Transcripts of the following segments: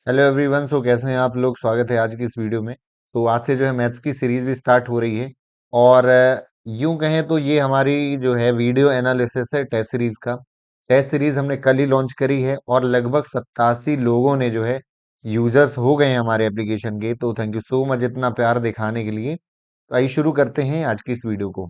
Hello everyone. कैसे हैं आप लोग? स्वागत है आज की इस वीडियो में। तो आज से जो है मैथ्स की सीरीज भी स्टार्ट हो रही है। और यूं कहें तो ये हमारी जो है वीडियो एनालिसिस है टेस्ट सीरीज का। टेस्ट सीरीज हमने कल ही लॉन्च करी है और लगभग 87 लोगों ने जो है यूजर्स हो गए हैं हमारे एप्लीकेशन के। तो थैंक यू सो मच इतना प्यार दिखाने के लिए। तो आइए शुरू करते हैं आज की इस वीडियो को।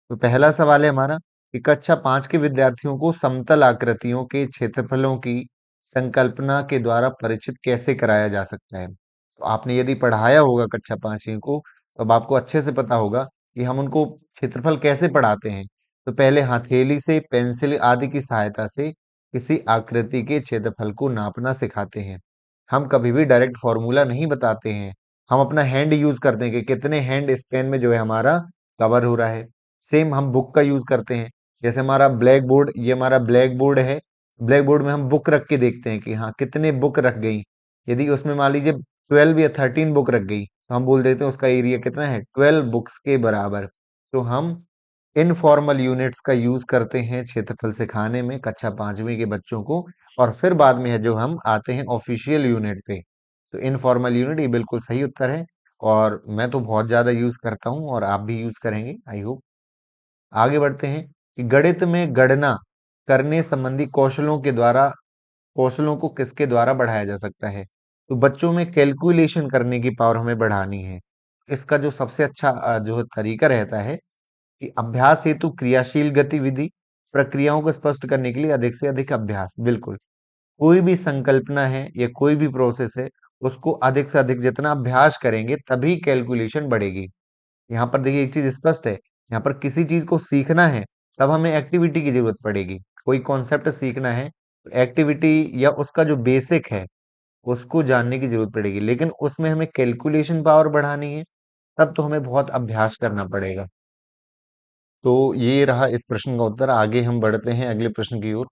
तो पहला सवाल है हमारा कि कक्षा 5 के विद्यार्थियों को समतल आकृतियों के क्षेत्रफलों की संकल्पना के द्वारा परिचित कैसे कराया जा सकता है। तो आपने यदि पढ़ाया होगा कक्षा 5वीं को, तो अब आपको अच्छे से पता होगा कि हम उनको क्षेत्रफल कैसे पढ़ाते हैं। तो पहले हथेली से, पेंसिल आदि की सहायता से किसी आकृति के क्षेत्रफल को नापना सिखाते हैं। हम कभी भी डायरेक्ट फॉर्मूला नहीं बताते हैं। हम अपना हैंड यूज करते हैं कि कितने हैंड स्पेन में जो है हमारा कवर हो रहा है। सेम हम बुक का यूज करते हैं। जैसे हमारा ब्लैक बोर्ड, ये हमारा ब्लैक बोर्ड है। ब्लैक बोर्ड में हम बुक रख के देखते हैं कि हाँ कितने बुक रख गई। यदि उसमें मान लीजिए 12 या 13 बुक रख गई, तो हम बोल देते हैं उसका एरिया कितना है, 12 बुक्स के बराबर। तो हम इनफॉर्मल यूनिट्स का यूज करते हैं क्षेत्रफल सिखाने में कक्षा 5वीं के बच्चों को। और फिर बाद में है जो हम आते हैं ऑफिशियल यूनिट पे। तो इनफॉर्मल यूनिट ये बिल्कुल सही उत्तर है। और मैं तो बहुत ज्यादा यूज करता हूँ और आप भी यूज करेंगे, आई होप। आगे बढ़ते हैं कि गणित में गणना करने संबंधी कौशलों को किसके द्वारा बढ़ाया जा सकता है। तो बच्चों में कैलकुलेशन करने की पावर हमें बढ़ानी है। इसका जो सबसे अच्छा जो तरीका रहता है कि अभ्यास हेतु क्रियाशील गतिविधि, प्रक्रियाओं को स्पष्ट करने के लिए अधिक से अधिक अभ्यास। बिल्कुल, कोई भी संकल्पना है या कोई भी प्रोसेस है, उसको अधिक से अधिक जितना अभ्यास करेंगे तभी कैलकुलेशन बढ़ेगी। यहाँ पर देखिए एक चीज स्पष्ट है। यहाँ पर किसी चीज को सीखना है तब हमें एक्टिविटी की जरूरत पड़ेगी। कोई कॉन्सेप्ट सीखना है तो एक्टिविटी या उसका जो बेसिक है उसको जानने की जरूरत पड़ेगी, लेकिन उसमें हमें कैलकुलेशन पावर बढ़ानी है तब तो हमें बहुत अभ्यास करना पड़ेगा। तो ये रहा इस प्रश्न का उत्तर। आगे हम बढ़ते हैं अगले प्रश्न की ओर।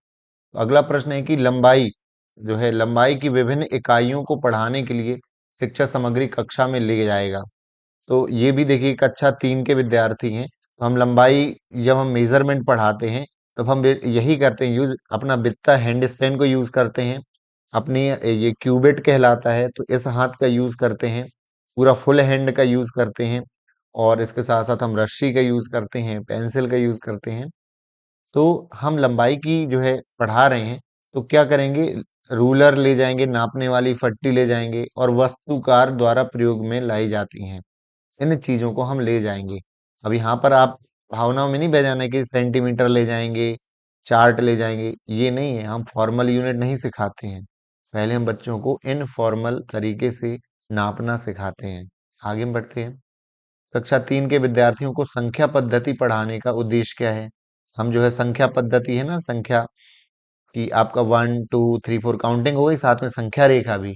तो अगला प्रश्न है कि लंबाई की विभिन्न इकाइयों को पढ़ाने के लिए शिक्षा सामग्री कक्षा में ले जाएगा। तो ये भी देखिए कक्षा 3 के विद्यार्थी हैं। तो हम लंबाई, जब हम मेजरमेंट पढ़ाते हैं तब हम यही करते हैं यूज, अपना बित्ता हैंड स्पेन को यूज करते हैं। अपनी ये क्यूबिट कहलाता है, तो इस हाथ का यूज करते हैं। पूरा फुल हैंड का यूज करते हैं। और इसके साथ साथ हम रस्सी का यूज करते हैं, पेंसिल का यूज करते हैं। तो हम लंबाई की जो है पढ़ा रहे हैं, तो क्या करेंगे, रूलर ले जाएंगे, नापने वाली फट्टी ले जाएंगे और वस्तुकार द्वारा प्रयोग में लाई जाती हैं, इन चीजों को हम ले जाएंगे। अब यहाँ पर आप भावनाओं में नहीं बह जाना है कि सेंटीमीटर ले जाएंगे, चार्ट ले जाएंगे, ये नहीं है। हम फॉर्मल यूनिट नहीं सिखाते हैं। पहले हम बच्चों को इनफॉर्मल तरीके से नापना सिखाते हैं। आगे हम बढ़ते हैं। कक्षा 3 के विद्यार्थियों को संख्या पद्धति पढ़ाने का उद्देश्य क्या है। हम जो है संख्या पद्धति है ना, संख्या कि आपका 1 2 3 4 काउंटिंग हो गई, साथ में संख्या रेखा भी।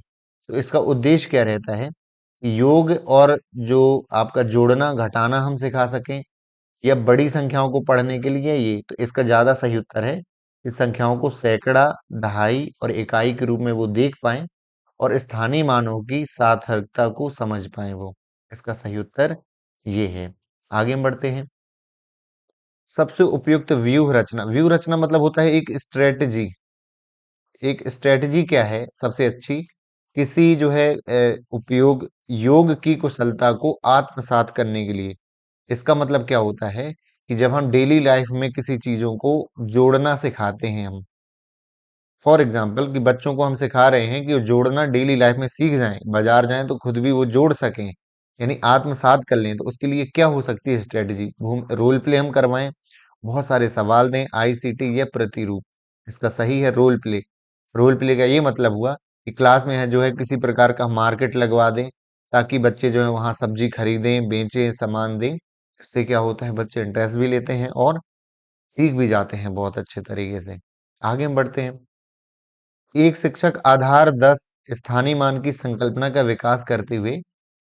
तो इसका उद्देश्य क्या रहता है कि योग और जो आपका जोड़ना घटाना हम सिखा सकें, या बड़ी संख्याओं को पढ़ने के लिए ये। तो इसका ज्यादा सही उत्तर है कि संख्याओं को सैकड़ा, दहाई और इकाई के रूप में वो देख पाए और स्थानीय मानों की सार्थकता को समझ पाए वो। इसका सही उत्तर ये है। आगे हम बढ़ते हैं। सबसे उपयुक्त व्यूह रचना। व्यूह रचना मतलब होता है एक स्ट्रेटजी। एक स्ट्रेटजी क्या है सबसे अच्छी, किसी जो है उपयोग योग की कुशलता को आत्मसात करने के लिए। इसका मतलब क्या होता है कि जब हम डेली लाइफ में किसी चीजों को जोड़ना सिखाते हैं हम, फॉर एग्जाम्पल कि बच्चों को हम सिखा रहे हैं कि वो जोड़ना डेली लाइफ में सीख जाएं, बाजार जाएं तो खुद भी वो जोड़ सकें, यानी आत्मसात कर लें। तो उसके लिए क्या हो सकती है स्ट्रेटजी, रोल प्ले हम करवाएं, बहुत सारे सवाल दें, आईसीटी या प्रतिरूप। इसका सही है रोल प्ले। रोल प्ले का ये मतलब हुआ कि क्लास में है जो है किसी प्रकार का मार्केट लगवा दें, ताकि बच्चे जो है वहां सब्जी खरीदें, बेचें, सामान दें। इससे क्या होता है, बच्चे इंटरेस्ट भी लेते हैं और सीख भी जाते हैं बहुत अच्छे तरीके से। आगे हम बढ़ते हैं। एक शिक्षक आधार 10 स्थानीय मान की संकल्पना का विकास करते हुए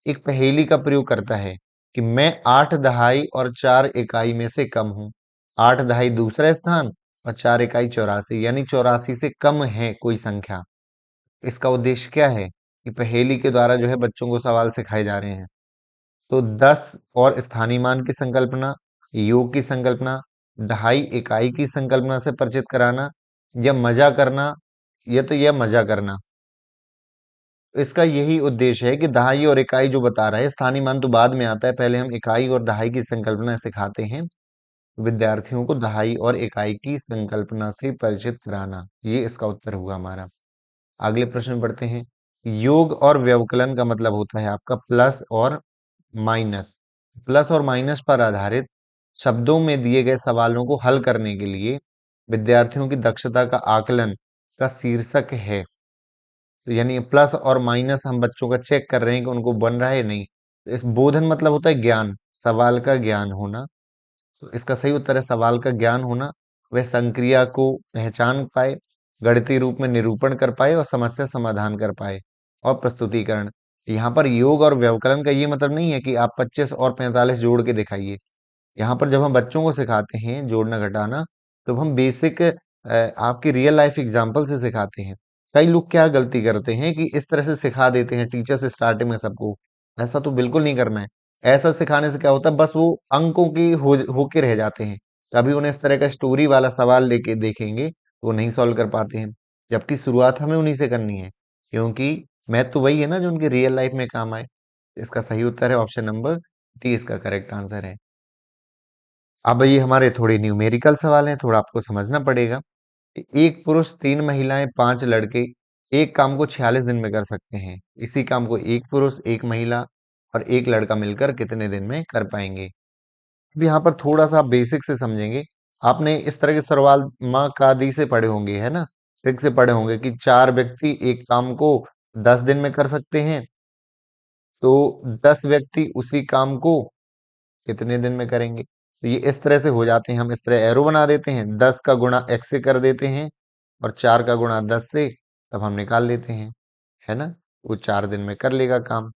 एक पहेली का प्रयोग करता है कि मैं 8 दहाई और 4 इकाई में से कम हूं। 8 दहाई दूसरा स्थान और 4 इकाई 84, यानी 84 से कम है कोई संख्या। इसका उद्देश्य क्या है कि पहेली के द्वारा जो है बच्चों को सवाल सिखाए जा रहे हैं। तो 10 और स्थानीय मान की संकल्पना, योग की संकल्पना, दहाई इकाई की संकल्पना से परिचित कराना, या मजा करना, या मजा करना। इसका यही उद्देश्य है कि दहाई और इकाई जो बता रहा है, स्थानीय मान तो बाद में आता है, पहले हम इकाई और दहाई की संकल्पना सिखाते हैं विद्यार्थियों को। दहाई और इकाई की संकल्पना से परिचित कराना, ये इसका उत्तर हुआ हमारा। अगले प्रश्न पढ़ते हैं। योग और व्यवकलन का मतलब होता है आपका प्लस और माइनस। प्लस और माइनस पर आधारित शब्दों में दिए गए सवालों को हल करने के लिए विद्यार्थियों की दक्षता का आकलन का शीर्षक है। तो यानी प्लस और माइनस हम बच्चों का चेक कर रहे हैं कि उनको बन रहा है नहीं। तो इस बोधन मतलब होता है ज्ञान, सवाल का ज्ञान होना। तो इसका सही उत्तर है सवाल का ज्ञान होना। वह संक्रिया को पहचान पाए, गणितीय रूप में निरूपण कर पाए और समस्या समाधान कर पाए। और प्रस्तुतिकरण, यहाँ पर योग और व्यवकलन का ये मतलब नहीं है कि आप 25 और 45 जोड़ के दिखाइए। यहाँ पर जब हम बच्चों को सिखाते हैं जोड़ना घटाना, तो हम बेसिक आपकी रियल लाइफ एग्जांपल से सिखाते हैं। कई लोग क्या गलती करते हैं कि इस तरह से सिखा देते हैं टीचर्स स्टार्टिंग में सबको। ऐसा तो बिल्कुल नहीं करना है। ऐसा सिखाने से क्या होता है, बस वो अंकों की होके रह जाते हैं। कभी उन्हें इस तरह का स्टोरी वाला सवाल लेके देखेंगे तो वो नहीं सॉल्व कर पाते हैं। जबकि शुरुआत हमें उन्हीं से करनी है, क्योंकि मैथ तो वही है ना जो उनकी रियल लाइफ में काम आए। इसका सही उत्तर है ऑप्शन नंबर डी, इसका करेक्ट आंसर है। अब ये हमारे थोड़े न्यूमेरिकल सवाल हैं, थोड़ा आपको समझना पड़ेगा। कि एक पुरुष, तीन महिलाएं, पांच लड़के एक काम को 46 दिन में कर सकते हैं। इसी काम को एक पुरुष, एक महिला और एक लड़का मिलकर कितने दिन में कर पाएंगे? अब यहाँ पर थोड़ा सा आप बेसिक से समझेंगे। आपने इस तरह के सवाल माँ का दी से पढ़े होंगे, है ना? ट्रिक से पढ़े होंगे कि चार व्यक्ति एक काम को 10 दिन में कर सकते हैं, तो 10 व्यक्ति उसी काम को कितने दिन में करेंगे? तो ये इस तरह से हो जाते हैं, हम इस तरह एरो बना देते हैं, 10 का गुणा x से कर देते हैं और 4 का गुणा 10 से, तब हम निकाल लेते हैं, है ना? वो 4 दिन में कर लेगा काम।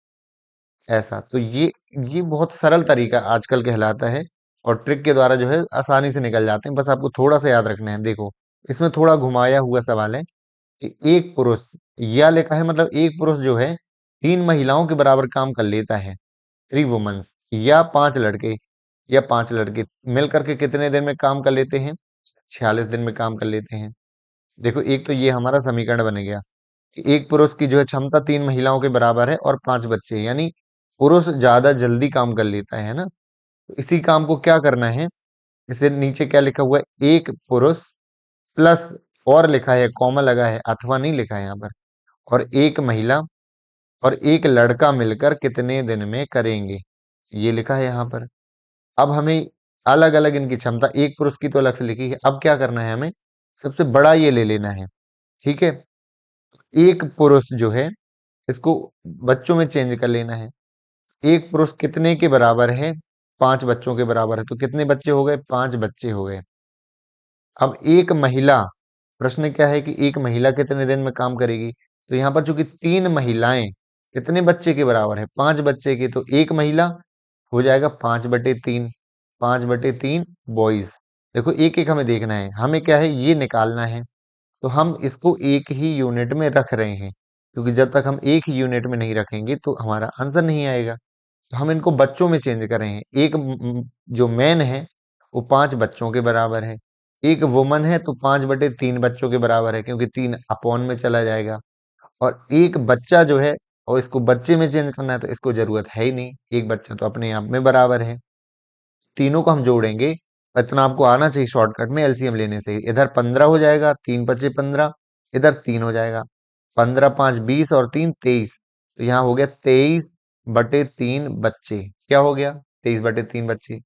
ऐसा तो ये बहुत सरल तरीका आजकल कहलाता है और ट्रिक के द्वारा जो है आसानी से निकल जाते हैं। बस आपको थोड़ा सा याद रखना है। देखो, इसमें थोड़ा घुमाया हुआ सवाल है कि एक पुरुष, या लिखा है मतलब एक पुरुष जो है तीन महिलाओं के बराबर काम कर लेता है, थ्री वुमेन्स, या पांच लड़के मिलकर के कितने दिन में काम कर लेते हैं? 46 दिन में काम कर लेते हैं। देखो, एक तो ये हमारा समीकरण बन गया कि एक पुरुष की जो है क्षमता तीन महिलाओं के बराबर है और पांच बच्चे हैं, यानी पुरुष ज्यादा जल्दी काम कर लेता है ना? तो इसी काम को क्या करना है, इसे नीचे क्या लिखा हुआ है, एक पुरुष प्लस, और लिखा है कॉमा लगा है, अथवा नहीं लिखा है यहाँ पर, और एक महिला और एक लड़का मिलकर कितने दिन में करेंगे, ये लिखा है यहाँ पर। अब हमें अलग अलग इनकी क्षमता, एक पुरुष की तो अलग से लिखी है, अब क्या करना है, हमें सबसे बड़ा ये ले लेना है। ठीक है, एक पुरुष जो है इसको बच्चों में चेंज कर लेना है। एक पुरुष कितने के बराबर है? पांच बच्चों के बराबर है। तो कितने बच्चे हो गए? पांच बच्चे हो गए। अब एक महिला, प्रश्न क्या है कि एक महिला कितने दिन में काम करेगी? तो यहाँ पर चूंकि तीन महिलाएं कितने बच्चे के बराबर है? पांच बच्चे के, तो एक महिला हो जाएगा 5/3, 5/3 बॉयज। देखो, एक एक हमें देखना है, हमें क्या है ये निकालना है। तो हम इसको एक ही यूनिट में रख रहे हैं, क्योंकि जब तक हम एक ही यूनिट में नहीं रखेंगे तो हमारा आंसर नहीं आएगा। तो हम इनको बच्चों में चेंज कर रहे हैं। एक जो मैन है वो पांच बच्चों के बराबर है, एक वुमन है तो 5/3 बच्चों के बराबर है, क्योंकि तीन अपॉन में चला जाएगा। और एक बच्चा जो है, और इसको बच्चे में चेंज करना है तो इसको जरूरत है ही नहीं, एक बच्चा तो अपने आप में बराबर है। तीनों को हम जोड़ेंगे, इतना आपको आना चाहिए शॉर्टकट में एलसीएम लेने से। इधर 15 हो जाएगा, तीन पचे 15, इधर तीन हो जाएगा, 15 5 20 और तीन 23। तो यहाँ हो गया 23/3 बच्चे। क्या हो गया? 23/3 बच्चे।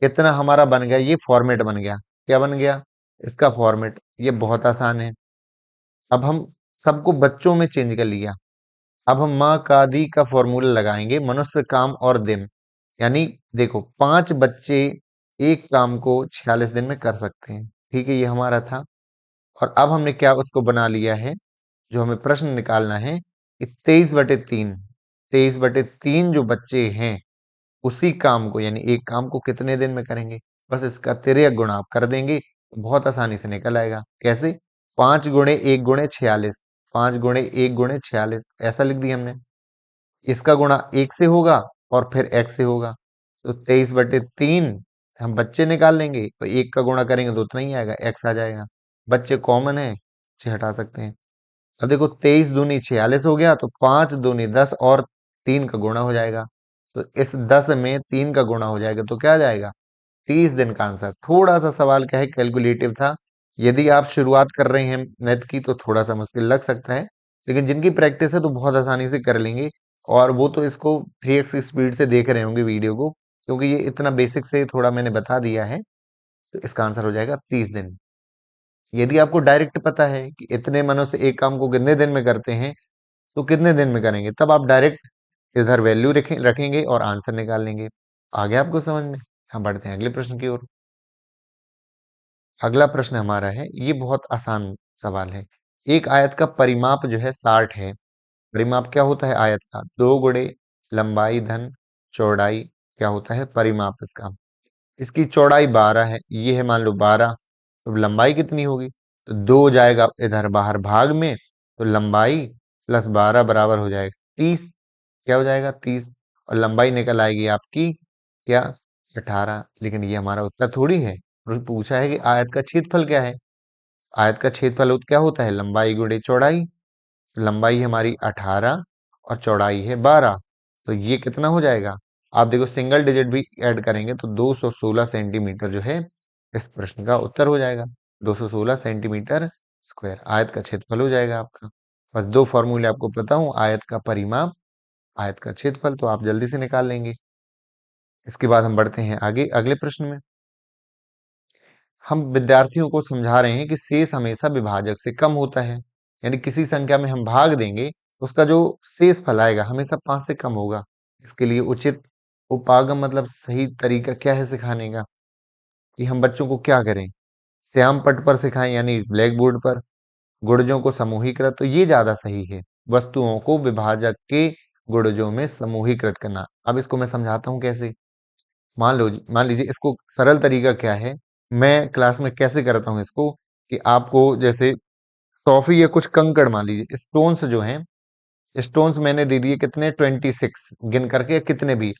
कितना हमारा बन गया? ये फॉर्मेट बन गया। क्या बन गया इसका फॉर्मेट? ये बहुत आसान है। अब हम सबको बच्चों में चेंज कर लिया। अब हम माँ का दी का फॉर्मूला लगाएंगे, मनुष्य काम और दिन। यानी देखो, पांच बच्चे एक काम को 46 दिन में कर सकते हैं। ठीक है, ये हमारा था। और अब हमने क्या उसको बना लिया है, जो हमें प्रश्न निकालना है कि 23/3, 23/3 जो बच्चे हैं उसी काम को, यानी एक काम को कितने दिन में करेंगे? बस इसका तिर्यक गुणा आप कर देंगे तो बहुत आसानी से निकल आएगा। कैसे? 5 × 1 × 46, 5 × 1 × 46, ऐसा लिख दिया हमने। इसका गुणा एक से होगा और फिर x से होगा। तो 23/3 हम बच्चे निकाल लेंगे, तो एक का गुणा करेंगे तो उतना ही आएगा, x आ जाएगा। बच्चे कॉमन है, बच्चे हटा सकते हैं। अब देखो 23 दूनी 46 हो गया, तो 5 दूनी 10 और 3 का गुणा हो जाएगा। तो इस 10 में 3 का गुणा हो जाएगा तो क्या आ जाएगा, 30 दिन का आंसर। थोड़ा सा सवाल क्या है, कैलकुलेटिव था। यदि आप शुरुआत कर रहे हैं मैथ की तो थोड़ा सा मुश्किल लग सकता है, लेकिन जिनकी प्रैक्टिस है तो बहुत आसानी से कर लेंगे। और वो तो इसको 3x की स्पीड से देख रहे होंगे वीडियो को, क्योंकि ये इतना बेसिक से थोड़ा मैंने बता दिया है। तो इसका आंसर हो जाएगा 30 दिन। यदि आपको डायरेक्ट पता है कि इतने मनुष्य एक काम को कितने दिन में करते हैं, तो कितने दिन में करेंगे, तब आप डायरेक्ट इधर वैल्यू रखेंगे और आंसर निकाल लेंगे। आ गया आपको समझ में। हम बढ़ते हैं अगले प्रश्न की ओर। अगला प्रश्न हमारा है, ये बहुत आसान सवाल है। एक आयत का परिमाप जो है 60 है। परिमाप क्या होता है आयत का, 2 गुणे लंबाई धन चौड़ाई, क्या होता है परिमाप इसका। इसकी चौड़ाई 12 है, ये है मान लो 12। तो लंबाई कितनी होगी, तो 2 जाएगा इधर बाहर भाग में, तो लंबाई प्लस 12 बराबर हो जाएगा 30। क्या हो जाएगा 30। और लंबाई निकल आएगी आपकी क्या, 18। लेकिन ये हमारा उत्तर थोड़ी है। और पूछा है कि आयत का क्षेत्रफल क्या है। आयत का क्षेत्रफल क्या होता है, लंबाई गुणे चौड़ाई। लंबाई हमारी 18 और चौड़ाई है 12। तो ये कितना हो जाएगा, आप देखो सिंगल डिजिट भी ऐड करेंगे तो 216 सेंटीमीटर जो है इस प्रश्न का उत्तर हो जाएगा। 216 सेंटीमीटर स्क्वायर आयत का क्षेत्रफल हो जाएगा आपका। बस दो फॉर्मूले आपको पता हो, आयत का परिमाप, आयत का क्षेत्रफल, तो आप जल्दी से निकाल लेंगे। इसके बाद हम बढ़ते हैं आगे अगले प्रश्न में। हम विद्यार्थियों को समझा रहे हैं कि शेष हमेशा विभाजक से कम होता है। यानी किसी संख्या में हम भाग देंगे, उसका जो शेष फल आएगा हमेशा 5 से कम होगा। इसके लिए उचित उपागम मतलब सही तरीका क्या है सिखाने का, कि हम बच्चों को क्या करें, श्याम पट पर सिखाएं यानी ब्लैक बोर्ड पर। गुणजों को समूहीकृत, तो ये ज्यादा सही है। वस्तुओं को विभाजक के गुणजों में समूहीकृत करना। अब इसको मैं समझाता हूँ कैसे। मान लीजिए इसको सरल तरीका क्या है, मैं क्लास में कैसे करता हूँ इसको, कि आपको जैसे टॉफी या कुछ कंकड़, मान लीजिए स्टोन्स जो हैं, स्टोन्स मैंने दे दिए कितने, 26 गिन करके या कितने भी।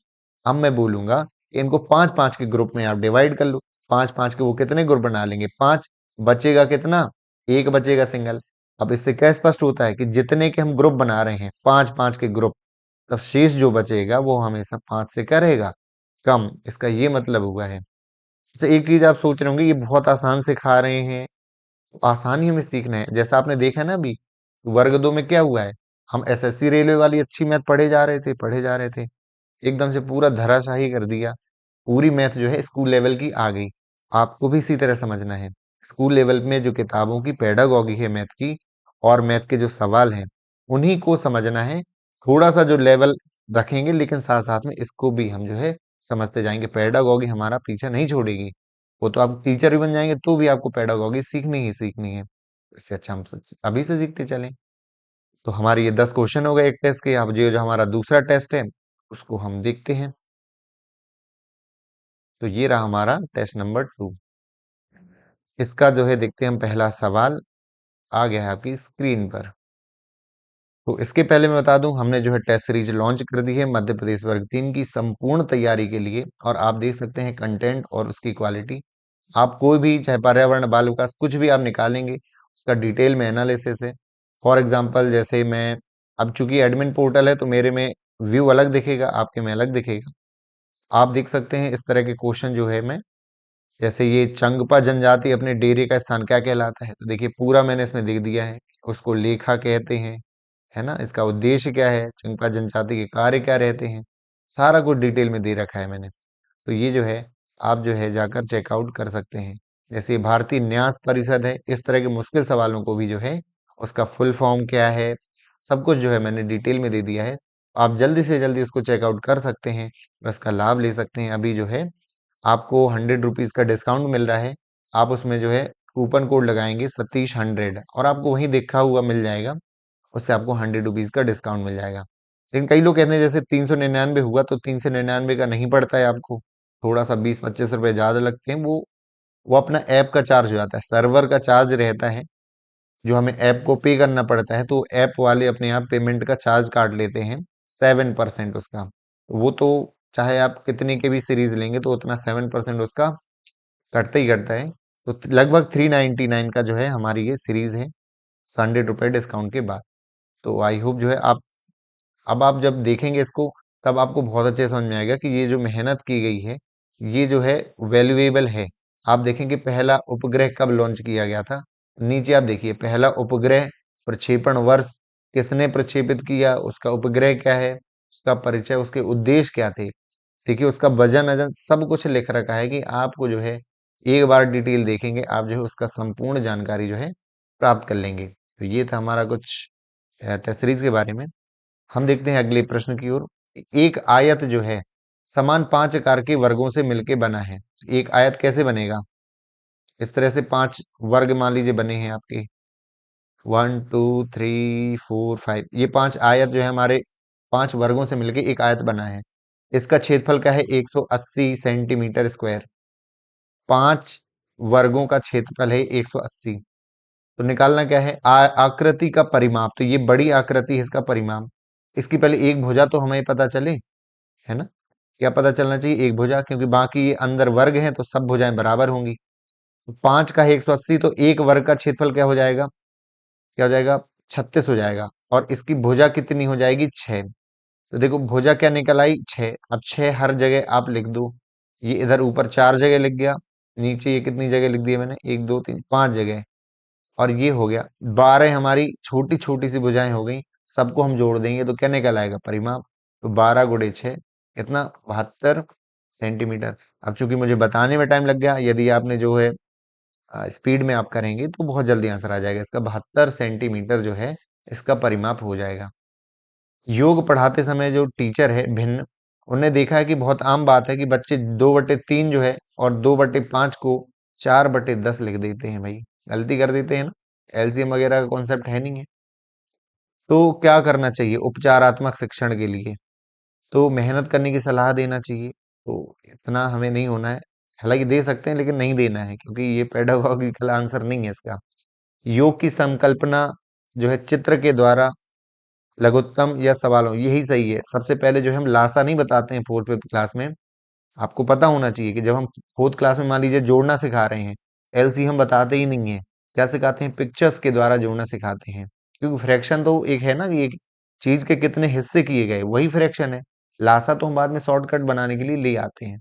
अब मैं बोलूंगा कि इनको 5-5 के ग्रुप में आप डिवाइड कर लो। 5-5 के वो कितने ग्रुप बना लेंगे, 5। बचेगा कितना, एक बचेगा सिंगल। अब इससे क्या स्पष्ट होता है कि जितने के हम ग्रुप बना रहे हैं 5-5 के ग्रुप, तब शेष जो बचेगा वो हमेशा 5 से क्या रहेगा, कम। इसका ये मतलब हुआ है। जैसे एक चीज आप सोच रहे होंगे ये बहुत आसान सिखा रहे हैं, तो आसान ही हमें सीखना है। जैसा आपने देखा ना अभी वर्ग 2 में क्या हुआ है, हम एसएससी रेलवे वाली अच्छी मैथ पढ़े जा रहे थे, एकदम से पूरा धराशाही कर दिया। पूरी मैथ जो है स्कूल लेवल की आ गई। आपको भी इसी तरह समझना है। स्कूल लेवल में जो किताबों की पेडागॉगी है मैथ की, और मैथ के जो सवाल हैं उन्हीं को समझना है। थोड़ा सा जो लेवल रखेंगे, लेकिन साथ साथ में इसको भी हम जो है समझते जाएंगे। पेडागॉगी हमारा पीछा नहीं छोड़ेगी। वो तो आप टीचर भी बन जाएंगे तो भी आपको पेडागॉगी सीखनी ही सीखनी है। इससे अच्छा हम अभी से सीखते चलें। तो हमारे ये 10 क्वेश्चन हो गए एक टेस्ट के। अब जो जो हमारा दूसरा टेस्ट है उसको हम देखते हैं। तो ये रहा हमारा टेस्ट नंबर 2। इसका जो है देखते हैं हम, पहला सवाल आ गया है आपकी स्क्रीन पर। तो इसके पहले मैं बता दूं, हमने जो है टेस्ट सीरीज लॉन्च कर दी है मध्य प्रदेश वर्ग 3 की संपूर्ण तैयारी के लिए। और आप देख सकते हैं कंटेंट और उसकी क्वालिटी। आप कोई भी, चाहे पर्यावरण बाल विकास कुछ भी आप निकालेंगे, उसका डिटेल में एनालिसिस है। फॉर एग्जाम्पल जैसे मैं, अब चूंकि एडमिन पोर्टल है तो मेरे में व्यू अलग दिखेगा, आपके में अलग दिखेगा। आप देख सकते हैं इस तरह के क्वेश्चन जो है मैं, जैसे ये चंगपा जनजाति अपने डेरे का स्थान क्या कहलाता है, तो देखिए पूरा मैंने इसमें लिख दिया है। उसको लेखा कहते हैं, है ना। इसका उद्देश्य क्या है, चंगपा जनजाति के कार्य क्या रहते हैं, सारा कुछ डिटेल में दे रखा है मैंने। तो ये जो है आप जो है जाकर चेकआउट कर सकते हैं। जैसे भारतीय न्यास परिषद है, इस तरह के मुश्किल सवालों को भी जो है उसका फुल फॉर्म क्या है, सब कुछ जो है मैंने डिटेल में दे दिया है। आप जल्दी से जल्दी उसको चेकआउट कर सकते हैं और इसका लाभ ले सकते हैं। अभी जो है आपको 100 रुपीज का डिस्काउंट मिल रहा है। आप उसमें जो है कूपन कोड लगाएंगे सतीश 100 और आपको वहीं देखा हुआ मिल जाएगा। उससे आपको 100 रुपीज का डिस्काउंट मिल जाएगा। लेकिन कई लोग कहते हैं जैसे 399 हुआ तो 399 का नहीं पड़ता है आपको, थोड़ा सा 20-25 रुपए ज्यादा लगते हैं। वो अपना ऐप का चार्ज हो जाता है, सर्वर का चार्ज रहता है जो हमें ऐप को पे करना पड़ता है। तो ऐप वाले अपने आप पेमेंट का चार्ज काट लेते हैं 7% उसका। वो तो चाहे आप कितने के भी सीरीज लेंगे तो उतना 7% उसका कटता ही कटता है। तो लगभग 399 का जो है हमारी ये सीरीज है। ₹100 डिस्काउंट के बाद। तो आई होप जो है आप, अब आप जब देखेंगे इसको, तब आपको बहुत अच्छे से समझ में आएगा कि ये जो मेहनत की गई है, ये जो है वैल्यूएबल है। आप देखेंगे पहला उपग्रह कब लॉन्च किया गया था। नीचे आप देखिए, पहला उपग्रह प्रक्षेपण वर्ष, किसने प्रक्षेपित किया, उसका उपग्रह क्या है, उसका परिचय, उसके उद्देश्य क्या थे। देखिए उसका वजन अजन सब कुछ लिख रखा है कि आपको जो है एक बार डिटेल देखेंगे, आप जो है उसका संपूर्ण जानकारी जो है प्राप्त कर लेंगे। तो ये था हमारा कुछ टेस्ट सीरीज के बारे में। हम देखते हैं अगले प्रश्न की ओर। एक आयत जो है समान 5 आकार के वर्गों से मिलके बना है। एक आयत कैसे बनेगा, इस तरह से 5 वर्ग मान लीजिए बने हैं आपके, 1 2 3 4 5, ये 5 आयत जो है हमारे 5 वर्गों से मिलके एक आयत बना है। इसका क्षेत्रफल क्या है, 180 सेंटीमीटर स्क्वायर। 5 वर्गों का क्षेत्रफल है 180। तो निकालना क्या है, आकृति का परिमाप। तो ये बड़ी आकृति है, इसका परिमाप। इसकी पहले एक भुजा तो हमें पता चले, है ना। क्या पता चलना चाहिए, एक भुजा, क्योंकि बाकी ये अंदर वर्ग हैं तो सब भुजाएं बराबर होंगी। तो 5 का है 180, तो एक वर्ग का क्षेत्रफल क्या हो जाएगा, क्या हो जाएगा, 36 हो जाएगा। और इसकी भुजा कितनी हो जाएगी, 6। तो देखो भुजा क्या निकल आई, 6। अब 6 हर जगह आप लिख दो। ये इधर ऊपर 4 जगह लिख गया, नीचे ये कितनी जगह लिख दिया मैंने, 1 2 3 5 जगह। और ये हो गया 12, हमारी छोटी छोटी सी भुजाएं हो गई। सबको हम जोड़ देंगे तो क्या निकल आएगा परिमाप। तो 12 × 6 कितना, 72 सेंटीमीटर। अब चूंकि मुझे बताने में टाइम लग गया, यदि आपने जो है स्पीड में आप करेंगे तो बहुत जल्दी आंसर आ जाएगा। इसका 72 सेंटीमीटर जो है इसका परिमाप हो जाएगा। योग पढ़ाते समय जो टीचर है भिन्न, उन्हें देखा है कि बहुत आम बात है कि बच्चे 2/3 जो है और 2/5 को 4/10 लिख देते हैं। भाई गलती कर देते हैं ना, एलसीएम वगैरह का कॉन्सेप्ट है नहीं है। तो क्या करना चाहिए उपचारात्मक शिक्षण के लिए, तो मेहनत करने की सलाह देना चाहिए। तो इतना हमें नहीं होना है, हालांकि दे सकते हैं लेकिन नहीं देना है, क्योंकि ये पेडागोगिकल आंसर नहीं है इसका। योग की संकल्पना जो है चित्र के द्वारा, लघुत्तम या सवालों, यही सही है। सबसे पहले जो है हम लासा नहीं बताते हैं 4th 5th क्लास में। आपको पता होना चाहिए कि जब हम 4th क्लास में मान लीजिए जोड़ना सिखा रहे हैं, एलसी हम बताते ही नहीं है। क्या सिखाते हैं, पिक्चर्स के द्वारा जोड़ना सिखाते हैं। क्योंकि फ्रैक्शन तो एक है ना कि एक चीज के कितने हिस्से किए गए, वही फ्रैक्शन है। लासा तो हम बाद में शॉर्टकट बनाने के लिए ले आते हैं।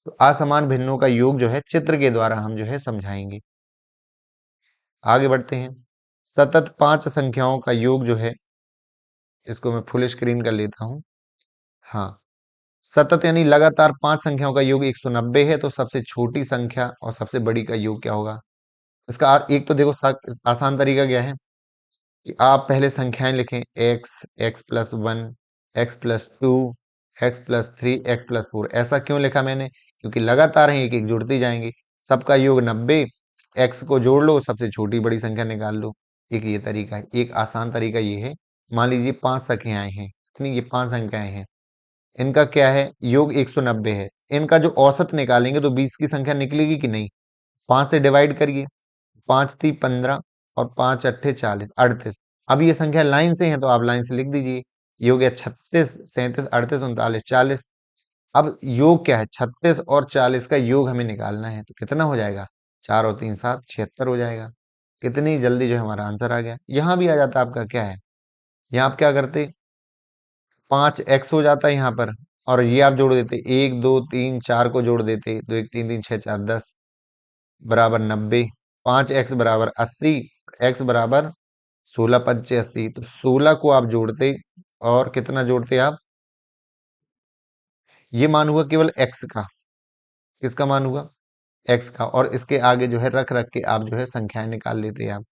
तो असमान भिन्नों का योग जो है चित्र के द्वारा हम जो है समझाएंगे। आगे बढ़ते हैं। सतत 5 संख्याओं का योग जो है, इसको मैं फुल स्क्रीन कर लेता हूँ। हाँ, सतत यानी लगातार 5 संख्याओं का योग 190 है। तो सबसे छोटी संख्या और सबसे बड़ी का योग क्या होगा। इसका एक तो देखो आसान तरीका क्या है कि आप पहले संख्याएं लिखें, x, x+1, x+2, x+3, x+4। ऐसा क्यों लिखा मैंने, क्योंकि लगातार हैं, एक एक जुड़ती जाएंगी। सबका योग 90, एक्स को जोड़ लो, सबसे छोटी बड़ी संख्या निकाल लो। एक ये तरीका है, एक आसान तरीका ये है। मान लीजिए 5 संख्याएं हैं, इतनी ये 5 संख्याएं हैं, इनका क्या है, योग 190 है। इनका जो औसत निकालेंगे तो 20 की संख्या निकलेगी कि नहीं। 5 से डिवाइड करिए, 5×3 = 15 और 5×8 = 38। अब ये संख्या लाइन से है तो आप लाइन से लिख दीजिए। ये हो गया 36, 37, 38, 39, 40। अब योग क्या है, 36 और 40 का योग हमें निकालना है। तो कितना हो जाएगा, 4 और 3 7, 76 हो जाएगा। कितनी जल्दी जो है हमारा आंसर आ गया। यहाँ भी आ जाता आपका क्या है, यहाँ आप क्या करते, 5x हो जाता है यहाँ पर, और ये आप जोड़ देते 1 2 3 4 को जोड़ देते, 2 1 3 3 6 4 10 बराबर 90। 5x बराबर 80, x बराबर 16×5 = 80। तो 16 को आप जोड़ते, और कितना जोड़ते आप, ये मान हुआ केवल x का, किसका मान हुआ, x का। और इसके आगे जो है रख रख के आप जो है संख्याएं निकाल लेते हैं आप।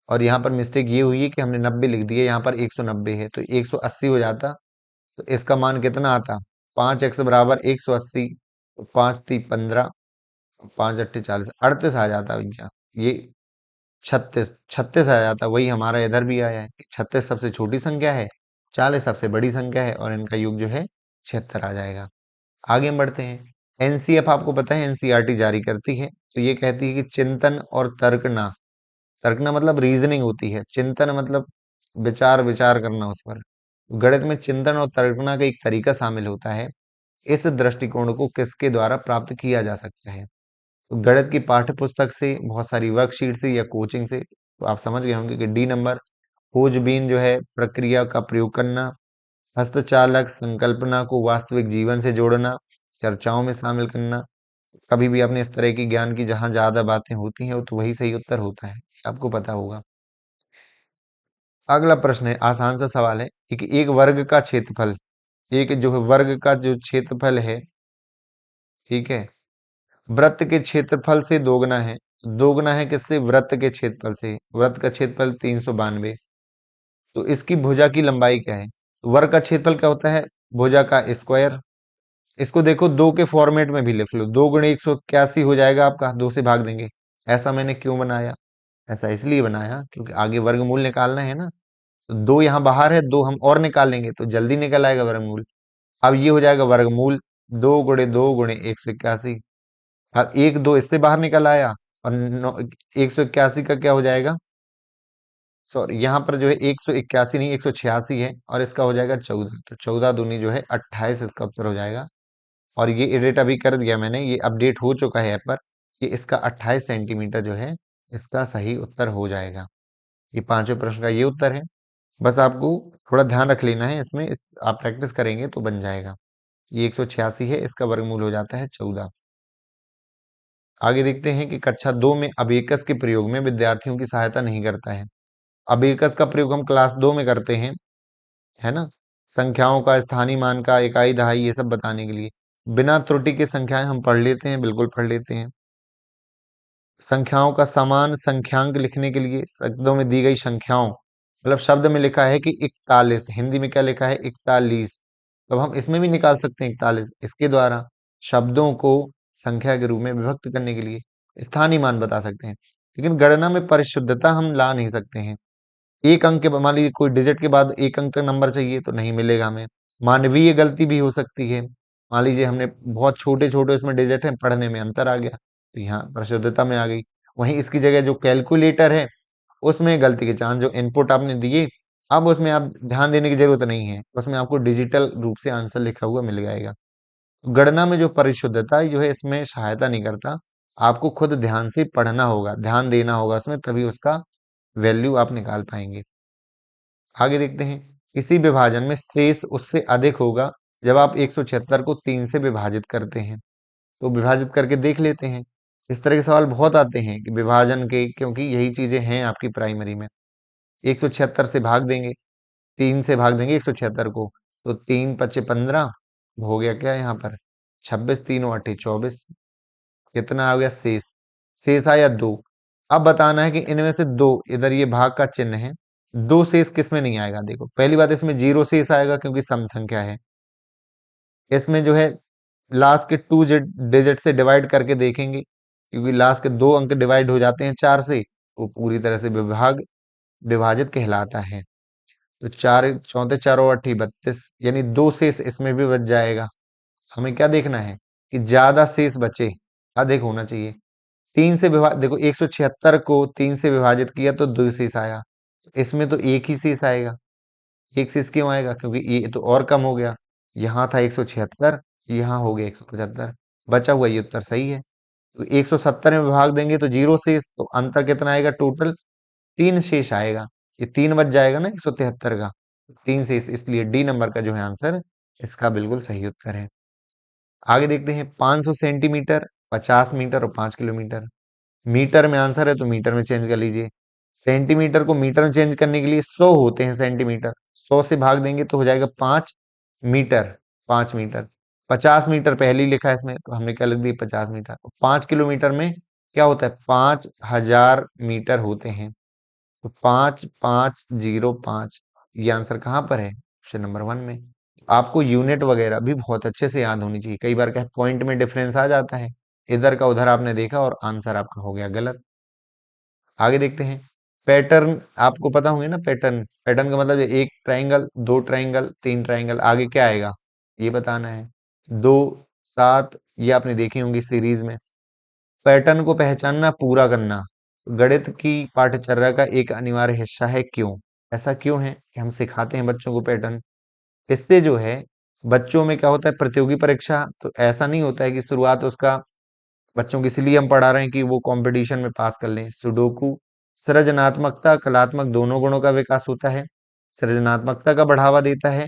और यहाँ पर मिस्टेक ये हुई है कि हमने 90 लिख दिया, यहाँ पर 190 है तो 180 हो जाता। तो इसका मान कितना आता, 5x बराबर 180। तो 5×3 = 15, 5×8 = 40, 38 आ जाता भैया। ये 36, 36 आ जाता। वही हमारा इधर भी आया है कि 36 सबसे छोटी संख्या है, 40 सबसे बड़ी संख्या है, और इनका योग जो है 76 आ जाएगा। आगे हम बढ़ते हैं। एनसीएफ आपको पता है एनसीईआरटी जारी करती है। तो ये कहती है कि चिंतन और तर्कना, तर्कना मतलब रीजनिंग होती है, चिंतन मतलब विचार विचार करना उस पर। गणित में चिंतन और तर्कना का एक तरीका शामिल होता है। इस दृष्टिकोण को किसके द्वारा प्राप्त किया जा सकता है। तो गणित की पाठ्य पुस्तक से, बहुत सारी वर्कशीट से, या कोचिंग से। तो आप समझ गए होंगे कि डी नंबर खोजबीन जो है प्रक्रिया का प्रयोग करना, हस्तचालक संकल्पना को वास्तविक जीवन से जोड़ना, चर्चाओं में शामिल करना। कभी भी आपने इस तरह की ज्ञान की जहां ज्यादा बातें होती हैं तो वही सही उत्तर होता है, आपको पता होगा। अगला प्रश्न है, आसान सा सवाल है कि एक वर्ग का क्षेत्रफल, एक जो है वर्ग का जो क्षेत्रफल है, ठीक है, वृत्त के क्षेत्रफल से दोगुना है। दोगुना है किससे? वृत्त के क्षेत्रफल से। वृत्त का क्षेत्रफल 392। तो इसकी भुजा की लंबाई क्या है? वर्ग का क्षेत्रफल क्या होता है? भुजा का स्क्वायर। इसको देखो दो के फॉर्मेट में भी लिख लो, 2 गुणे 181 हो जाएगा आपका, 2 से भाग देंगे। ऐसा मैंने क्यों बनाया? ऐसा इसलिए बनाया क्योंकि आगे वर्गमूल निकालना है ना। तो 2 यहाँ बाहर है, 2 हम और निकाल लेंगे तो जल्दी निकल आएगा वर्गमूल। अब ये हो जाएगा वर्गमूल 2 गुणे 2 गुणे 181। अब 1 2 इससे बाहर निकल आया और 181 का क्या हो जाएगा? सॉरी, यहाँ पर जो है 181 नहीं 186 है और इसका हो जाएगा 14। तो 14 दूनी जो है 28 इसका उत्तर हो जाएगा। और ये एडिट अभी कर दिया मैंने, ये अपडेट हो चुका है ऐप पर, कि इसका 28 सेंटीमीटर जो है इसका सही उत्तर हो जाएगा। ये पांचवें प्रश्न का ये उत्तर है। बस आपको थोड़ा ध्यान रख लेना है इसमें, आप प्रैक्टिस करेंगे तो बन जाएगा। ये 186 है, इसका वर्गमूल हो जाता है 14। आगे देखते हैं कि कक्षा 2 में अबेकस के प्रयोग में विद्यार्थियों की सहायता नहीं करता है। अबेकस का प्रयोग हम क्लास 2 में करते हैं, है ना, संख्याओं का, स्थानीय मान का, इकाई दहाई ये सब बताने के लिए। बिना त्रुटि की संख्याएं हम पढ़ लेते हैं, बिल्कुल पढ़ लेते हैं। संख्याओं का समान संख्यांक लिखने के लिए शब्दों में दी गई संख्याओं, मतलब शब्द में लिखा है कि 41, हिंदी में क्या लिखा है? 41। तो हम इसमें भी निकाल सकते हैं 41, इसके द्वारा शब्दों को संख्या के रूप में विभक्त करने के लिए स्थानीय मान बता सकते हैं। लेकिन गणना में परिशुद्धता हम ला नहीं सकते हैं। एक अंक के मान लीजिए कोई डिजिट के बाद एक अंक का नंबर चाहिए तो नहीं मिलेगा हमें। मानवीय गलती भी हो सकती है, मान लीजिए हमने बहुत छोटे छोटे उसमें डिजिट हैं, पढ़ने में अंतर आ गया तो यहाँ प्रशुद्धता में आ गई। वहीं इसकी जगह जो कैलकुलेटर है उसमें गलती के चांस, जो इनपुट आपने दिए, अब उसमें आप ध्यान देने की जरूरत नहीं है, उसमें आपको डिजिटल रूप से आंसर लिखा हुआ मिल जाएगा। गणना में जो परिशुद्धता जो है इसमें सहायता नहीं करता, आपको खुद ध्यान से पढ़ना होगा, ध्यान देना होगा उसमें, तभी उसका वैल्यू आप निकाल पाएंगे। आगे देखते हैं, किसी विभाजन में शेष उससे अधिक होगा जब आप 176 को 3 से विभाजित करते हैं। तो विभाजित करके देख लेते हैं। इस तरह के सवाल बहुत आते हैं कि विभाजन के, क्योंकि यही चीजें हैं आपकी प्राइमरी में। 176 से भाग देंगे, 3 से भाग देंगे 176 को, तो 3 पचे 15 हो गया क्या यहाँ पर 26, 3 और 8 24। कितना आ गया शेष? शेष आया 2। अब बताना है कि इनमें से दो, इधर ये भाग का चिन्ह है, दो शेष किस में नहीं आएगा? देखो पहली बात, इसमें जीरो शेष आएगा क्योंकि सम संख्या है। इसमें जो है लास्ट के टू डिजिट से डिवाइड करके देखेंगे, क्योंकि लास्ट के दो अंक डिवाइड हो जाते हैं 4 से, वो पूरी तरह से विभाजित कहलाता है। तो 4 चौथे 4 और 8 32, यानी दो शेष इसमें भी बच जाएगा। हमें क्या देखना है कि ज्यादा शेष बचे, अधिक होना चाहिए। 3 से देखो 176 को 3 से विभाजित किया तो 2 शेष आया, इसमें तो एक ही शेष आएगा। एक शेष क्यों आएगा? क्योंकि ये तो और कम हो गया, यहाँ था 176, यहाँ हो गया 175, बचा हुआ ये उत्तर सही है। तो 170 में भाग देंगे तो जीरो शेष, तो अंतर कितना आएगा? टोटल 3 शेष आएगा, ये 3 बच जाएगा ना 173 का, 3 शेष, इसलिए डी नंबर का जो है आंसर इसका बिल्कुल सही उत्तर है। आगे देखते हैं, 500 सेंटीमीटर, 50 मीटर और 5 किलोमीटर। मीटर में आंसर है तो मीटर में चेंज कर लीजिए। सेंटीमीटर को मीटर में चेंज करने के लिए 100 होते हैं सेंटीमीटर, 100 से भाग देंगे तो हो जाएगा 5 मीटर। 5 मीटर, 50 मीटर पहले ही लिखा है इसमें तो हमने क्या लिख दिया? 50 मीटर। 5 किलोमीटर में क्या होता है? 5000 मीटर होते हैं। तो 5505, ये आंसर कहाँ पर है? ऑप्शन नंबर 1 में। आपको यूनिट वगैरह भी बहुत अच्छे से याद होनी चाहिए, कई बार क्या पॉइंट में डिफरेंस आ जाता है, इधर का उधर आपने देखा और आंसर आपका हो गया गलत। आगे देखते हैं, पैटर्न आपको पता होंगे ना, पैटर्न, पैटर्न का मतलब एक ट्राइंगल, दो ट्राइंगल, तीन ट्राइंगल, आगे क्या आएगा ये बताना है। 2 7 ये आपने देखी होंगी सीरीज में। पैटर्न को पहचानना, पूरा करना गणित की पाठ्यचर्या का एक अनिवार्य हिस्सा है। क्यों ऐसा क्यों है कि हम सिखाते हैं बच्चों को पैटर्न? इससे जो है बच्चों में क्या होता है, प्रतियोगी परीक्षा, तो ऐसा नहीं होता है कि शुरुआत उसका बच्चों की, इसलिए हम पढ़ा रहे हैं कि वो कंपटीशन में पास कर लें। सुडोकू सृजनात्मकता, कलात्मक दोनों गुणों का विकास होता है। सृजनात्मकता का बढ़ावा देता है।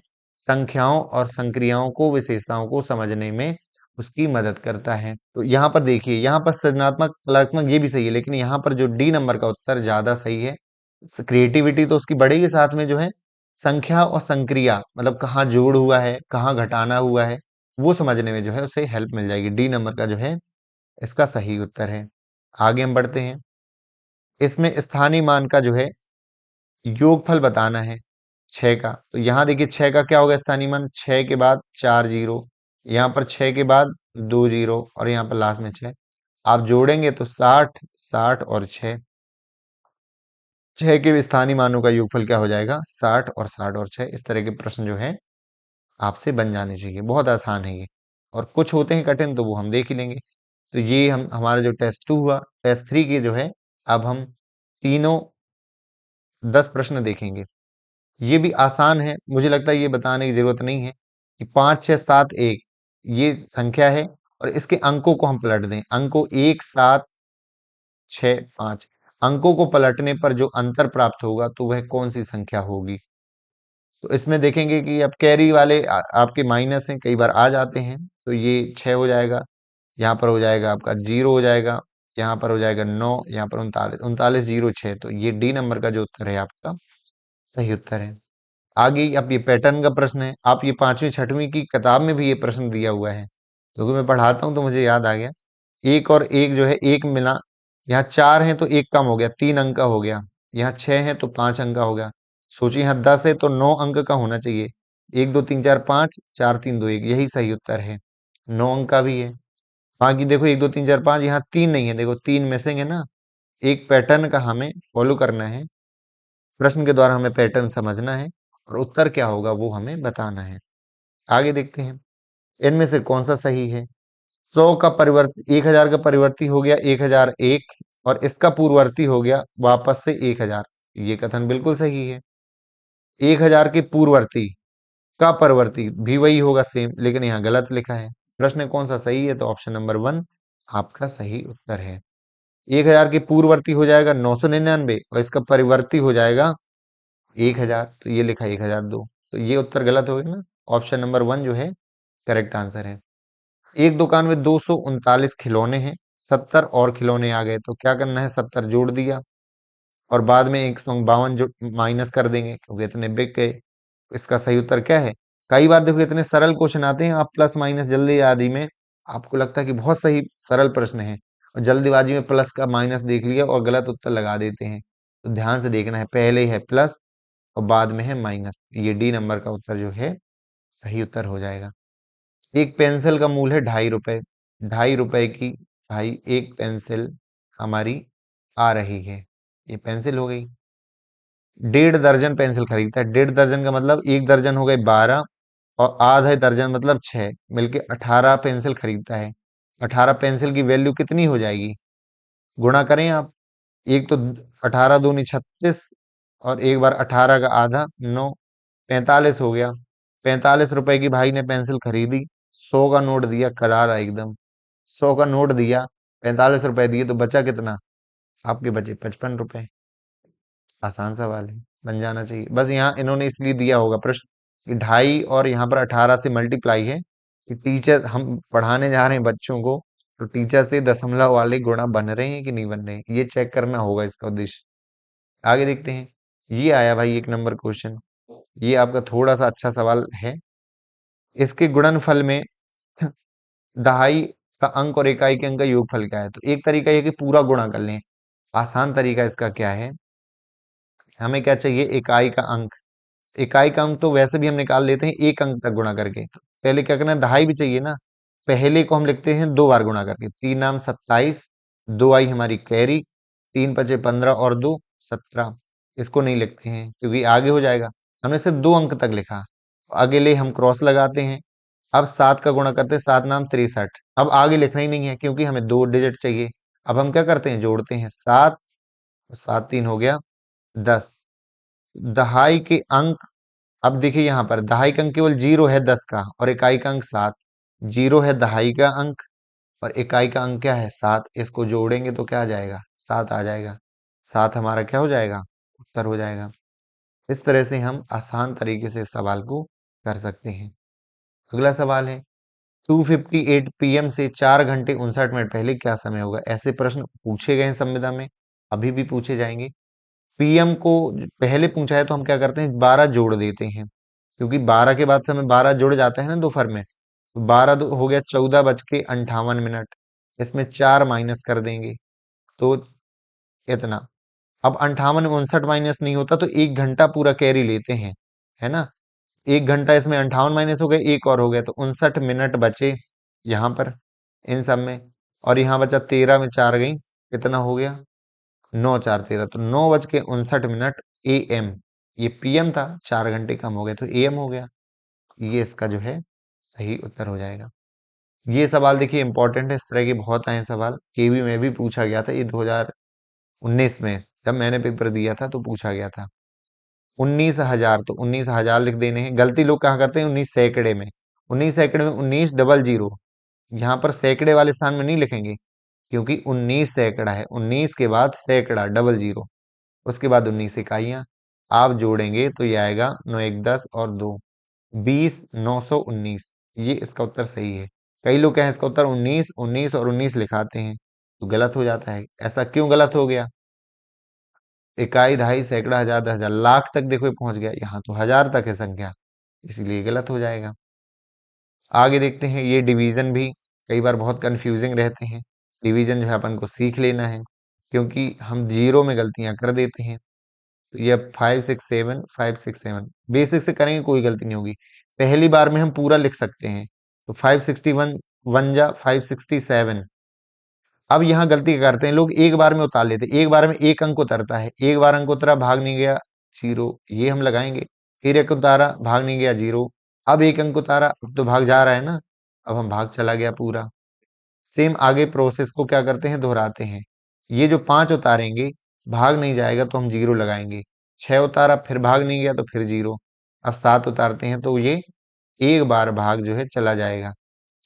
संख्याओं और संक्रियाओं को, विशेषताओं को समझने में उसकी मदद करता है। तो यहाँ पर देखिए, यहाँ पर सृजनात्मक, कलात्मक ये भी सही है, लेकिन यहाँ पर जो डी नंबर का उत्तर ज्यादा सही है। क्रिएटिविटी तो उसकी बढ़ेगी, साथ में जो है संख्या और संक्रिया, मतलब कहाँ जोड़ हुआ है, कहाँ घटाना हुआ है, वो समझने में जो है उसे हेल्प मिल जाएगी। डी नंबर का जो है इसका सही उत्तर है। आगे हम बढ़ते हैं। इसमें स्थानीय मान का जो है योगफल बताना है 6 का। तो यहाँ देखिए 6 का क्या होगा स्थानीय मान, 6 के बाद 4 जीरो, यहाँ पर 6 के बाद 2 जीरो और यहाँ पर लास्ट में 6। आप जोड़ेंगे तो 60, 60 और 6, 6 के स्थानीय मानों का योगफल क्या हो जाएगा, 60 और 60 और 6। इस तरह के प्रश्न जो है आपसे बन जाने चाहिए, बहुत आसान है ये। और कुछ होते हैं कठिन, तो वो हम देख ही लेंगे। तो ये हम हमारा जो टेस्ट 2 हुआ, टेस्ट 3 के जो है अब हम तीनों 10 प्रश्न देखेंगे। ये भी आसान है, मुझे लगता है ये बताने की जरूरत नहीं है कि 5 6 7 1 ये संख्या है और इसके अंकों को हम पलट दें। अंकों 1 7 6 5, अंकों को पलटने पर जो अंतर प्राप्त होगा तो वह कौन सी संख्या होगी। तो इसमें देखेंगे कि अब कैरी वाले आपके माइनस हैं, कई बार आ जाते हैं। तो ये 6 हो जाएगा, यहाँ पर हो जाएगा आपका 0 हो जाएगा, यहाँ पर हो जाएगा 9, यहाँ पर 39, 39 0 6। तो ये डी नंबर का जो उत्तर है आपका सही उत्तर है। आगे अब ये पैटर्न का प्रश्न है। आप ये 5वीं 6वीं की किताब में भी ये प्रश्न दिया हुआ है, क्योंकि मैं पढ़ाता हूँ तो मुझे याद आ गया। एक और एक जो है, एक मिला, यहाँ 4 है तो एक कम हो गया, 3 अंक का हो गया। यहाँ 6 है तो 5 अंक का हो गया। सोचिए यहाँ 10 है तो 9 अंक का होना चाहिए। 1 2 3 4 5, 4 3 2 1, यही सही उत्तर है। 9 अंक का भी है। बाकी देखो 1 2 3 4 5, यहाँ 3 नहीं है, देखो 3 मिसिंग है ना। एक पैटर्न का हमें फॉलो करना है, प्रश्न के द्वारा हमें पैटर्न समझना है और उत्तर क्या होगा वो हमें बताना है। आगे देखते हैं, इनमें से कौन सा सही है। 100 का परिवर्ती, 1000 का परिवर्ती हो गया 1001 और इसका पूर्ववर्ती हो गया वापस से 1000। ये कथन बिल्कुल सही है। 1000 के पूर्ववर्ती का परवर्ती भी वही होगा सेम, लेकिन यहाँ गलत लिखा है। प्रश्न कौन सा सही है, तो ऑप्शन नंबर 1 आपका सही उत्तर है। 1000 के पूर्ववर्ती हो जाएगा 999 और इसका परिवर्ती हो जाएगा 1000, तो ये लिखा 1002। तो ये उत्तर गलत हो गया ना। ऑप्शन नंबर 1 जो है करेक्ट आंसर है। एक दुकान में 239 खिलौने हैं, 70 और खिलौने आ गए, तो क्या करना है, 70 जोड़ दिया और बाद में 152 जो माइनस कर देंगे क्योंकि इतने बिक गए। इसका सही उत्तर क्या है। कई बार देखो इतने सरल क्वेश्चन आते हैं, आप प्लस माइनस जल्दीबाजी में आपको लगता है कि बहुत सही सरल प्रश्न है और जल्दीबाजी में प्लस का माइनस देख लिया और गलत उत्तर लगा देते हैं। तो ध्यान से देखना है, पहले है प्लस और बाद में है माइनस। ये डी नंबर का उत्तर जो है सही उत्तर हो जाएगा। एक पेंसिल का मूल्य है 2.5 रुपए। 2.5 रुपए की भाई एक पेंसिल हमारी आ रही है, ये पेंसिल हो गई। 1.5 दर्जन पेंसिल खरीदता है। 1.5 दर्जन का मतलब एक दर्जन हो गए 12 और आधा दर्जन मतलब 6, मिलके 18 पेंसिल खरीदता है। 18 पेंसिल की वैल्यू कितनी हो जाएगी, गुणा करें आप। एक तो 18 दूनी 36 और एक बार 18 का आधा 9, 45 हो गया। 45 रुपए की भाई ने पेंसिल खरीदी, 100 का नोट दिया, करारा एकदम। 100 का नोट दिया, 45 रुपए दिए, तो बचा कितना, आपके बचे 55 रुपए। आसान सवाल है, बन जाना चाहिए। बस यहाँ इन्होंने इसलिए दिया होगा प्रश्न कि 2.5 और यहाँ पर 18 से मल्टीप्लाई है, कि टीचर हम पढ़ाने जा रहे हैं बच्चों को, तो टीचर से दशमलव वाले गुणा बन रहे हैं कि नहीं बन रहे हैं, ये चेक करना होगा इसका उद्देश्य। आगे देखते हैं। ये आया भाई 1 नंबर क्वेश्चन, ये आपका थोड़ा सा अच्छा सवाल है। इसके गुणनफल में दहाई का अंक और इकाई के अंक का योगफल क्या है। तो एक तरीका ये कि पूरा गुणा कर लें। आसान तरीका इसका क्या है, हमें क्या चाहिए, इकाई का अंक। इकाई का अंक तो वैसे भी हम निकाल लेते हैं एक अंक तक गुणा करके। पहले क्या करना है, दहाई भी चाहिए ना। पहले को हम लिखते हैं 2 बार गुणा करके, 3 नाम 27, 2 आई हमारी कैरी, 3 पचे 15 और 2 17। इसको नहीं लिखते हैं क्योंकि आगे हो जाएगा। हमने सिर्फ 2 अंक तक लिखा, अगले हम क्रॉस लगाते हैं। अब 7 का गुणा करते हैं, 7 नाम 63। अब आगे लिखना ही नहीं है क्योंकि हमें 2 डिजिट चाहिए। अब हम क्या करते हैं, जोड़ते हैं 7, 7 3 हो गया 10। दहाई के अंक, अब देखिए यहाँ पर दहाई का अंक केवल 0 है 10 का और इकाई का अंक 7। 0 है दहाई का अंक और इकाई का अंक क्या है 7, इसको जोड़ेंगे तो क्या आ जाएगा, 7 आ जाएगा। 7 हमारा क्या हो जाएगा, उत्तर हो जाएगा। इस तरह से हम आसान तरीके से इस सवाल को कर सकते हैं। अगला सवाल है 2:58 पीएम से 4 घंटे 59 मिनट पहले क्या समय होगा। ऐसे प्रश्न पूछे गए हैं संविदा में, अभी भी पूछे जाएंगे। पीएम को पहले पूछा है तो हम क्या करते हैं, 12 जोड़ देते हैं, क्योंकि 12 के बाद समय 12 जुड़ जाता है ना दोपहर में, तो 12 हो गया 14:58। इसमें 4 माइनस कर देंगे तो इतना। अब 58 59 माइनस नहीं होता तो 1 घंटा पूरा कैरी लेते हैं, है ना। 1 घंटा इसमें 58 माइनस हो गए, एक और हो गया, तो 59 मिनट बचे यहाँ पर इन सब में। और यहाँ बचा 13 में 4 गई, कितना हो गया, 9 4 13, तो 9:59 AM। ये पीएम था, 4 घंटे कम हो गए तो एएम हो गया। ये इसका जो है सही उत्तर हो जाएगा। ये सवाल देखिए इंपॉर्टेंट है, इस तरह के बहुत आए सवाल, केवी में भी पूछा गया था, ये 2019 में जब मैंने पेपर दिया था तो पूछा गया था। 19,000, तो 19,000 लिख देने हैं। गलती लोग कहाँ करते हैं, 19 सैकड़े में, 19 सैकड़े में 19 डबल जीरो, यहाँ पर सैकड़े वाले स्थान में नहीं लिखेंगे, क्योंकि 19 सैकड़ा है, 19 के बाद सैकड़ा डबल जीरो, उसके बाद 19 इकाइयां। आप जोड़ेंगे तो ये आएगा 9 1 10 और 2 20 919। ये इसका उत्तर सही है। कई लोग क्या है इसका उत्तर 19 19 और 19 लिखाते हैं, तो गलत हो जाता है। ऐसा क्यों गलत हो गया, इकाई दहाई सैकड़ा हजार 10,000 लाख तक देखो ये पहुंच गया, यहाँ तो हजार तक है संख्या, इसलिए गलत हो जाएगा। आगे देखते हैं, ये डिवीजन भी कई बार बहुत कंफ्यूजिंग रहते हैं। डिवीजन जो है अपन को सीख लेना है, क्योंकि हम जीरो में गलतियां कर देते हैं। तो ये 5 6 7 5 6 7 बेसिक से करेंगे कोई गलती नहीं होगी। पहली बार में हम पूरा लिख सकते हैं, तो 561 वन जा 567। अब यहाँ गलती क्या करते हैं लोग, एक बार में उतार लेते हैं, एक बार में एक अंक उतरता है, एक बार अंक उतरा भाग नहीं गया जीरो, ये हम लगाएंगे। फिर एक उतारा भाग नहीं गया जीरो, अब एक अंक उतारा, अब तो भाग जा रहा है ना, अब हम भाग चला गया पूरा। सेम आगे प्रोसेस को क्या करते हैं, दोहराते हैं। ये जो 5 उतारेंगे भाग नहीं जाएगा तो हम जीरो लगाएंगे, 6 उतारा फिर भाग नहीं गया तो फिर जीरो, अब 7 उतारते हैं तो ये एक बार भाग जो है चला जाएगा।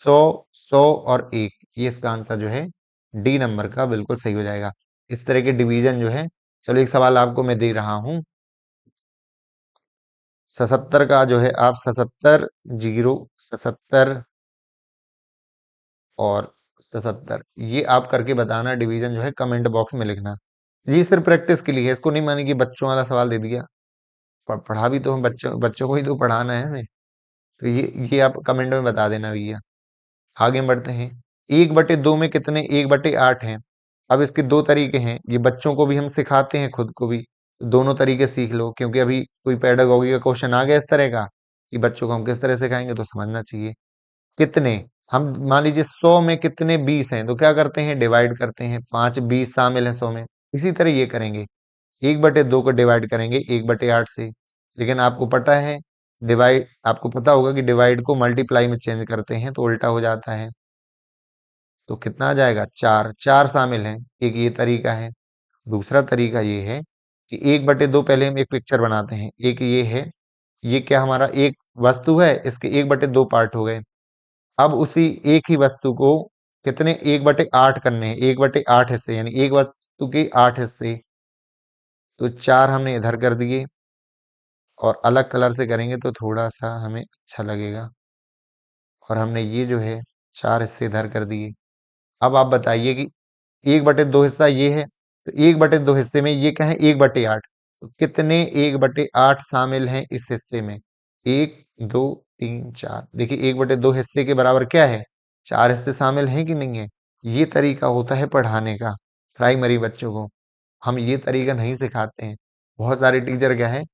100 100 और 1, ये इसका आंसर जो है डी नंबर का बिल्कुल सही हो जाएगा। इस तरह के डिवीजन जो है, चलो एक सवाल आपको मैं दे रहा हूं, 77 का जो है आप 77 जीरो 77 और 77, ये आप करके बताना, डिवीजन जो है कमेंट बॉक्स में लिखना। ये सिर्फ प्रैक्टिस के लिए है, इसको नहीं माने कि बच्चों वाला सवाल दे दिया, पढ़ा भी तो हम बच्चों बच्चों को ही तो पढ़ाना है हमें। तो ये आप कमेंट में बता देना भैया। आगे बढ़ते हैं, 1/2 में कितने 1/8 हैं। अब इसके दो तरीके हैं, ये बच्चों को भी हम सिखाते हैं, खुद को भी, तो दोनों तरीके सीख लो, क्योंकि अभी कोई पेडागोगी का क्वेश्चन आ गया इस तरह का कि बच्चों को हम किस तरह सिखाएंगे, तो समझना चाहिए। कितने, हम मान लीजिए 100 में कितने 20 हैं, तो क्या करते हैं, डिवाइड करते हैं, 5 20 शामिल है 100 में। इसी तरह ये करेंगे, 1/2 को डिवाइड करेंगे 1/8 से। लेकिन आपको पता है डिवाइड, आपको पता होगा कि डिवाइड को मल्टीप्लाई में चेंज करते हैं तो उल्टा हो जाता है। तो कितना आ जाएगा, 4 4 शामिल हैं, एक ये तरीका है। दूसरा तरीका ये है कि 1/2, पहले हम एक पिक्चर बनाते हैं, एक ये है, ये क्या हमारा एक वस्तु है, इसके 1/2 पार्ट हो गए। अब उसी एक ही वस्तु को कितने 1/8 करने हैं, 1/8 हिस्से, यानी एक वस्तु के 8 हिस्से, तो 4 हमने इधर कर दिए, और अलग कलर से करेंगे तो थोड़ा सा हमें अच्छा लगेगा, और हमने ये जो है 4 हिस्से इधर कर दिए। अब आप बताइए कि 1/2 हिस्सा ये है, तो 1/2 हिस्से में ये क्या है, 1/8, तो कितने 1/8 शामिल हैं इस हिस्से में, 1 2 3 4। देखिए 1/2 हिस्से के बराबर क्या है, 4 हिस्से शामिल हैं कि नहीं है। ये तरीका होता है पढ़ाने का प्राइमरी बच्चों को, हम ये तरीका नहीं सिखाते हैं। बहुत सारे टीचर क्या है,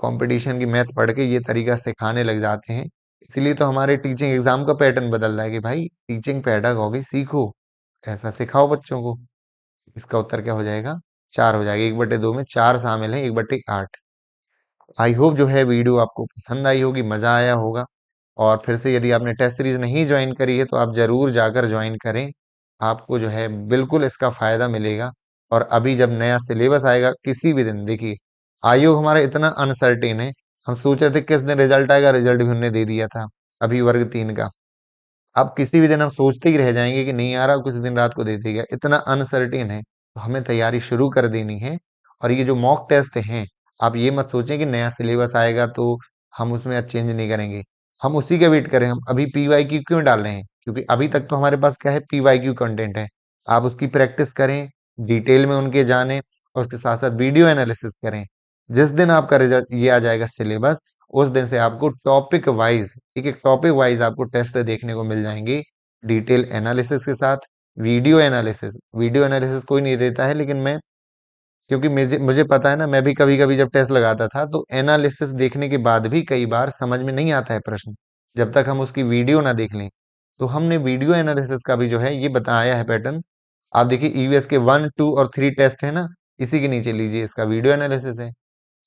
कंपटीशन की मैथ पढ़ के ये तरीका सिखाने लग जाते हैं। इसीलिए तो हमारे टीचिंग एग्जाम का पैटर्न बदल रहा है कि भाई टीचिंग पेडागॉजी सीखो, ऐसा सिखाओ बच्चों को। इसका उत्तर क्या हो जाएगा, 4 हो जाएगा, 1/2 में 4 शामिल है 1/8। आई होप जो है वीडियो आपको पसंद आई होगी, मजा आया होगा। और फिर से यदि आपने टेस्ट सीरीज नहीं ज्वाइन करी है तो आप जरूर जाकर ज्वाइन करें, आपको जो है बिल्कुल इसका फायदा मिलेगा। और अभी जब नया सिलेबस आएगा किसी भी दिन, देखिए आयोग हमारा इतना अनसर्टेन है, हम सोच रहे थे किस दिन रिजल्ट आएगा, रिजल्ट भी उन्होंने दे दिया था अभी वर्ग 3 का। अब किसी भी दिन हम सोचते ही रह जाएंगे कि नहीं आ रहा, किसी दिन रात को दे देगा, इतना अनसर्टेन है। तो हमें तैयारी शुरू कर देनी है। और ये जो मॉक टेस्ट हैं, आप ये मत सोचें कि नया सिलेबस आएगा तो हम उसमें आज चेंज नहीं करेंगे। हम उसी का वेट करें। हम अभी पीवाईक्यू क्यों डाल रहे हैं? क्योंकि अभी तक तो हमारे पास क्या है, पीवाईक्यू कंटेंट है। आप उसकी प्रैक्टिस करें, डिटेल में उनके जानें, और उसके साथ साथ वीडियो एनालिसिस करें। जिस दिन आपका रिजल्ट ये आ जाएगा सिलेबस, उस दिन से आपको टॉपिक वाइज, एक एक टॉपिक वाइज आपको टेस्ट देखने को मिल जाएंगे, डिटेल एनालिसिस के साथ। वीडियो एनालिसिस कोई नहीं देता है, लेकिन मैं, क्योंकि मुझे मुझे पता है ना, मैं भी कभी कभी जब टेस्ट लगाता था तो एनालिसिस देखने के बाद भी कई बार समझ में नहीं आता है प्रश्न, जब तक हम उसकी वीडियो ना देख लें। तो हमने वीडियो एनालिसिस का भी जो है ये बताया है पैटर्न। आप देखिए, ईवीएस के 1, 2 और 3 टेस्ट है ना, इसी के नीचे लीजिए इसका वीडियो एनालिसिस है।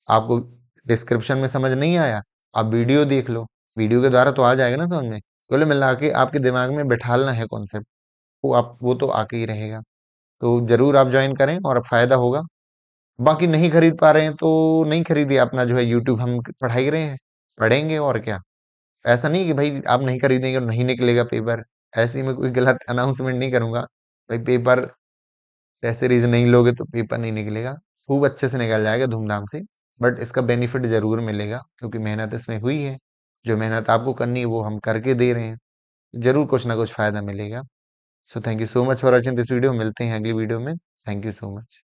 आपको डिस्क्रिप्शन में समझ नहीं आया, आप वीडियो देख लो, वीडियो के द्वारा तो आ जाएगा ना समझ में। कुल मिला के आपके दिमाग में बैठालना है कॉन्सेप्ट, वो तो आके ही रहेगा। तो जरूर आप ज्वाइन करें और फायदा होगा। बाकी नहीं खरीद पा रहे हैं तो नहीं खरीदिए, अपना जो है यूट्यूब हम पढ़ा ही रहे हैं, पढ़ेंगे और क्या। ऐसा नहीं कि भाई आप नहीं खरीदेंगे और नहीं निकलेगा पेपर, ऐसे में कोई गलत अनाउंसमेंट नहीं करूंगा। भाई पेपर, ऐसे रीजन नहीं लोगे तो पेपर नहीं निकलेगा। खूब अच्छे से निकल जाएगा, धूमधाम से। बट इसका बेनिफिट जरूर मिलेगा, क्योंकि मेहनत इसमें हुई है। जो मेहनत आपको करनी है वो हम करके दे रहे हैं। जरूर कुछ ना कुछ फायदा मिलेगा। So thank you so much for watching this video. मिलते हैं अगली वीडियो में। Thank you so much.